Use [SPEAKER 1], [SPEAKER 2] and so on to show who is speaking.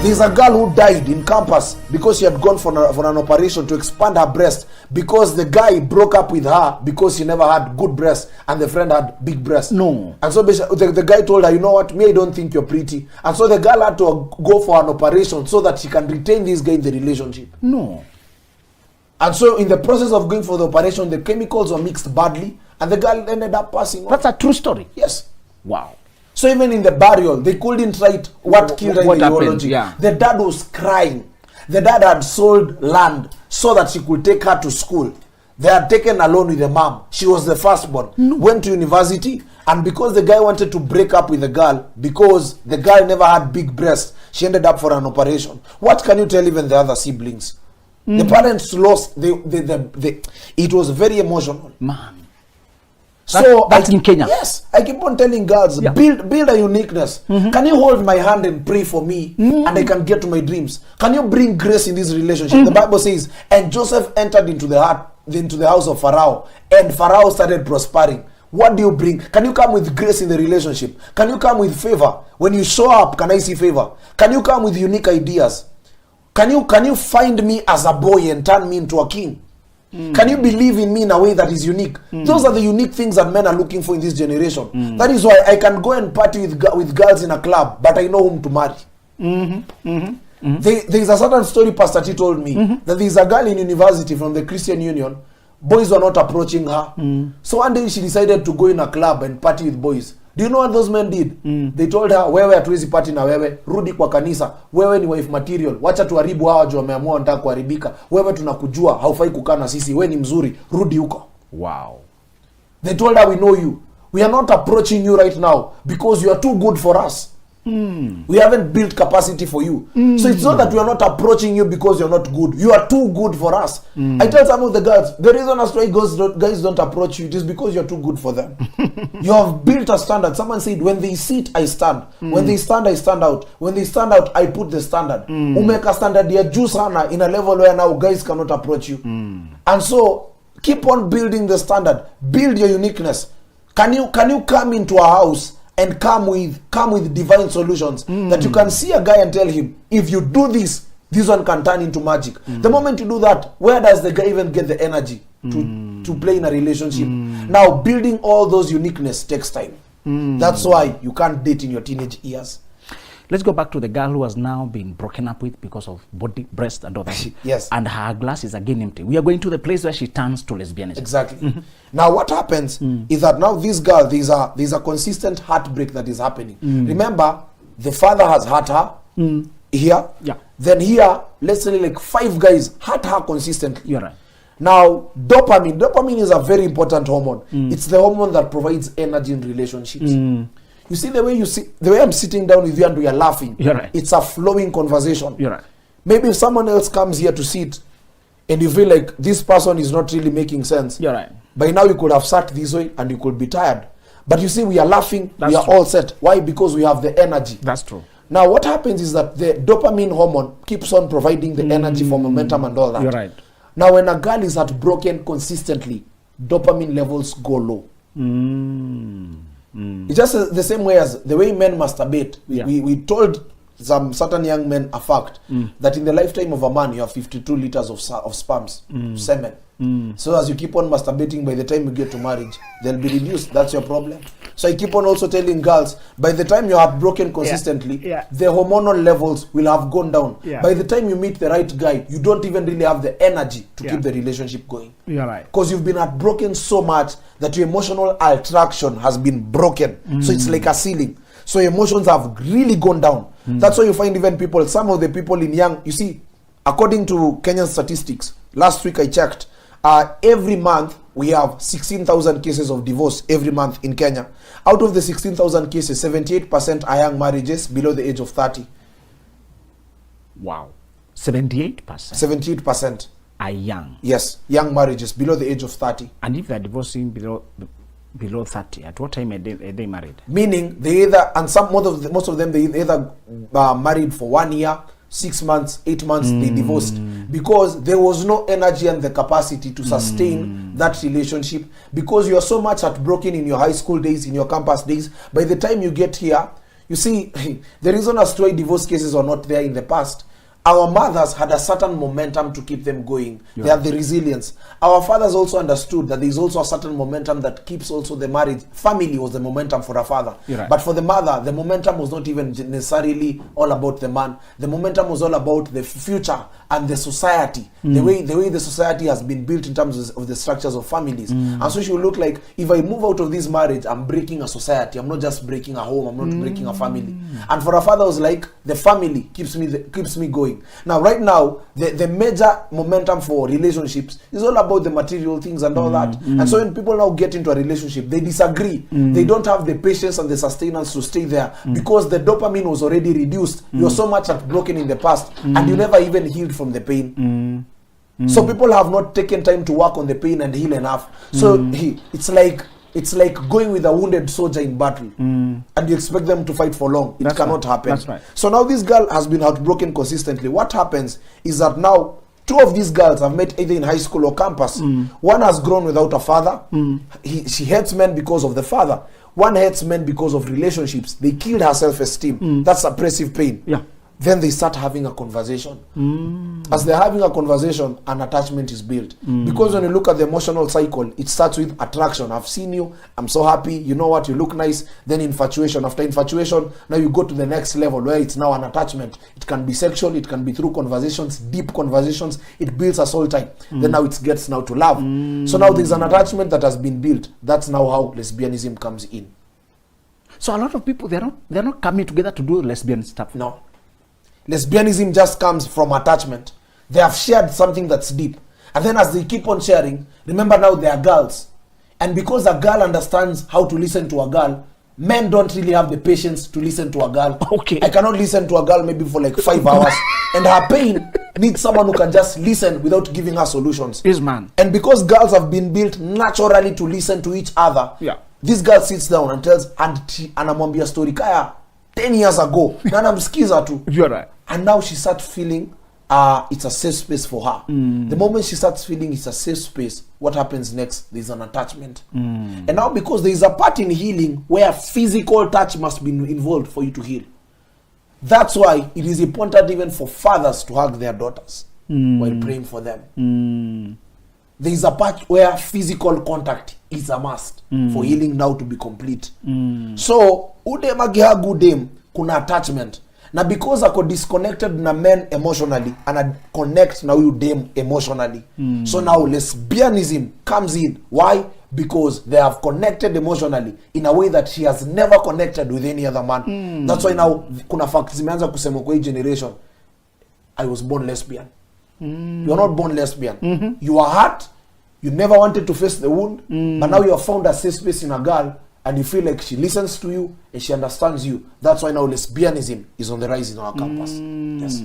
[SPEAKER 1] There's a girl who died in campus because she had gone for an operation to expand her breast because the guy broke up with her because she never had good breasts and the friend had big breasts.
[SPEAKER 2] No.
[SPEAKER 1] And so the guy told her, you know what, me, I don't think you're pretty. And so the girl had to go for an operation so that she can retain this guy in the relationship.
[SPEAKER 2] No.
[SPEAKER 1] And so in the process of going for the operation, the chemicals were mixed badly and the girl ended up passing on.
[SPEAKER 2] That's a true story.
[SPEAKER 1] Yes.
[SPEAKER 2] Wow.
[SPEAKER 1] So even in the burial, they couldn't write what killed her in the eulogy.
[SPEAKER 2] Yeah.
[SPEAKER 1] The dad was crying. The dad had sold land so that she could take her to school. They had taken her alone with the mom. She was the firstborn. Went to university, and because the guy wanted to break up with the girl, because the girl never had big breasts, she ended up for an operation. What can you tell even the other siblings? The parents lost. It was very emotional.
[SPEAKER 2] Man.
[SPEAKER 1] So
[SPEAKER 2] that's in Kenya.
[SPEAKER 1] Yes, I keep on telling girls, build a uniqueness. Can you hold my hand and pray for me, and I can get to my dreams? Can you bring grace in this relationship? The Bible says, and Joseph entered into the house of Pharaoh, and Pharaoh started prospering. What do you bring? Can you come with grace in the relationship? Can you come with favor? When you show up, can I see favor? Can you come with unique ideas? Can you find me as a boy and turn me into a king? Can you believe in me in a way that is unique? Those are the unique things that men are looking for in this generation. That is why I can go and party with girls in a club, but I know whom to marry. There is a certain story Pastor T told me that there is a girl in university from the Christian Union. Boys were not approaching her. So one day she decided to go in a club and party with boys. Do you know what those men did? They told her, wewe hatuwezi party na wewe, rudi kwa kanisa, wewe ni wife material, wacha tuharibu hawa juu wameamua wanataka kuharibika, wewe tunakujua, haufai kukaa na sisi, wewe ni mzuri, rudi huko.
[SPEAKER 2] Wow.
[SPEAKER 1] They told her, we know you. We are not approaching you right now because you are too good for us. We haven't built capacity for you. So it's not that we are not approaching you because you're not good. You are too good for us. I tell some of the girls, the reason as to why guys don't approach you, it is because you're too good for them. You have built a standard. Someone said, when they sit, I stand. When they stand, I stand out. When they stand out, I put the standard. Umeka standard ya juu sana in a level where now guys cannot approach you. And so keep on building the standard. Build your uniqueness. Can you come into a house and come with divine solutions that you can see a guy and tell him, if you do this, this one can turn into magic. The moment you do that, where does the guy even get the energy to play in a relationship? Now, building all those uniqueness takes time. That's why you can't date in your teenage years.
[SPEAKER 2] Let's go back to the girl who has now been broken up with because of body, breast, and all that.
[SPEAKER 1] Yes.
[SPEAKER 2] And her glass is again empty. We are going to the place where she turns to lesbianism.
[SPEAKER 1] Exactly. Now, what happens is that now this girl, there's a consistent heartbreak that is happening. Remember, the father has hurt her here.
[SPEAKER 2] Yeah.
[SPEAKER 1] Then here, let's say like 5 guys hurt her consistently.
[SPEAKER 2] You're right.
[SPEAKER 1] Now, dopamine is a very important hormone. It's the hormone that provides energy in relationships. You see the way I'm sitting down with you and we are laughing.
[SPEAKER 2] You're right.
[SPEAKER 1] It's a flowing conversation.
[SPEAKER 2] You're right.
[SPEAKER 1] Maybe if someone else comes here to sit and you feel like this person is not really making sense.
[SPEAKER 2] You're right.
[SPEAKER 1] By now you could have sat this way and you could be tired. But you see, we are laughing.
[SPEAKER 2] That's
[SPEAKER 1] we are
[SPEAKER 2] true.
[SPEAKER 1] all set. Why? Because we have the energy.
[SPEAKER 2] That's true.
[SPEAKER 1] Now what happens is that the dopamine hormone keeps on providing the energy for momentum and all that.
[SPEAKER 2] You're right.
[SPEAKER 1] Now when a girl is heartbroken consistently, dopamine levels go low. It's just the same way as the way men masturbate. We told some certain young men a fact that in the lifetime of a man you have 52 liters of sperms, semen. So as you keep on masturbating, by the time you get to marriage, they'll be reduced. That's your problem. So I keep on also telling girls, by the time you're heartbroken consistently, the hormonal levels will have gone down. By the time you meet the right guy, you don't even really have the energy to keep the relationship going.
[SPEAKER 2] You're right.
[SPEAKER 1] Because you've been heartbroken so much that your emotional attraction has been broken. So it's like a ceiling. So emotions have really gone down. That's why you find even people, some of the people in young, you see, according to Kenyan statistics, last week I checked, every month we have 16,000 cases of divorce every month in Kenya. Out of the 16,000 cases, 78% are young marriages below the age of 30.
[SPEAKER 2] Wow. 78%?
[SPEAKER 1] 78%
[SPEAKER 2] are young.
[SPEAKER 1] Yes, young marriages below the age of 30.
[SPEAKER 2] And if they're divorcing below 30, at what time are they married?
[SPEAKER 1] Meaning they either, and most of them they either married for 1 year, 6 months, 8 months, they divorced because there was no energy and the capacity to sustain that relationship, because you are so much heartbroken in your high school days, in your campus days. By the time you get here, You see, the reason as to why divorce cases are not there in the past, our mothers had a certain momentum to keep them going.
[SPEAKER 2] Yeah.
[SPEAKER 1] They had the resilience. Our fathers also understood that there is also a certain momentum that keeps also the marriage. Family was the momentum for a father.
[SPEAKER 2] Right.
[SPEAKER 1] But for the mother, the momentum was not even necessarily all about the man. The momentum was all about the future and the society. The way the society has been built in terms of the structures of families. And so she will look like, if I move out of this marriage, I'm breaking a society. I'm not just breaking a home. I'm not breaking a family. And for a father, it was like, the family keeps me going. Now, right now, the major momentum for relationships is all about the material things and all that. And so when people now get into a relationship, they disagree. They don't have the patience and the sustenance to stay there because the dopamine was already reduced. You're so much broken in the past and you never even healed from the pain. So people have not taken time to work on the pain and heal enough. So it's like going with a wounded soldier in battle and you expect them to fight for long. It cannot happen.
[SPEAKER 2] That's right.
[SPEAKER 1] So now this girl has been heartbroken consistently. What happens is that now two of these girls have met either in high school or campus. One has grown without a father. She hates men because of the father. One hates men because of relationships. They killed her self-esteem. That's suppressive pain.
[SPEAKER 2] Yeah.
[SPEAKER 1] Then they start having a conversation. As they're having a conversation, an attachment is built. Because when you look at the emotional cycle, it starts with attraction. I've seen you, I'm so happy, you know what, you look nice. Then infatuation. After infatuation, now you go to the next level where it's now an attachment. It can be sexual, it can be through conversations, deep conversations. It builds a soul tie. Then now it gets now to love. So now there's an attachment that has been built. That's now how lesbianism comes in.
[SPEAKER 2] So a lot of people, they're not coming together to do lesbian stuff.
[SPEAKER 1] No. Lesbianism just comes from attachment. They have shared something that's deep. And then as they keep on sharing, remember now they are girls. And because a girl understands how to listen to a girl, men don't really have the patience to listen to a girl.
[SPEAKER 2] Okay.
[SPEAKER 1] I cannot listen to a girl maybe for like 5 hours. And her pain needs someone who can just listen without giving her solutions.
[SPEAKER 2] Yes, man.
[SPEAKER 1] And because girls have been built naturally to listen to each other, this girl sits down and tells, and anamwambia story kaya 10 years ago. Na namsikiza tu.
[SPEAKER 2] You're right.
[SPEAKER 1] And now she starts feeling it's a safe space for her. The moment she starts feeling it's a safe space, what happens next? There's an attachment. And now because there is a part in healing where physical touch must be involved for you to heal. That's why it is important even for fathers to hug their daughters while praying for them. There is a part where physical contact is a must for healing now to be complete. So, udem agihagu udem, kuna attachment. Na because ako disconnected na men emotionally and I connect na huyu dem emotionally. So now lesbianism comes in. Why? Because they have connected emotionally in a way that she has never connected with any other man. That's why now kuna facts zimeanza kusema kwa hii generation, I was born lesbian. You are not born lesbian. You are hurt. You never wanted to face the wound, but now you have found a safe space in a girl and you feel like she listens to you and she understands you. That's why now lesbianism is on the rise in our campus. Yes.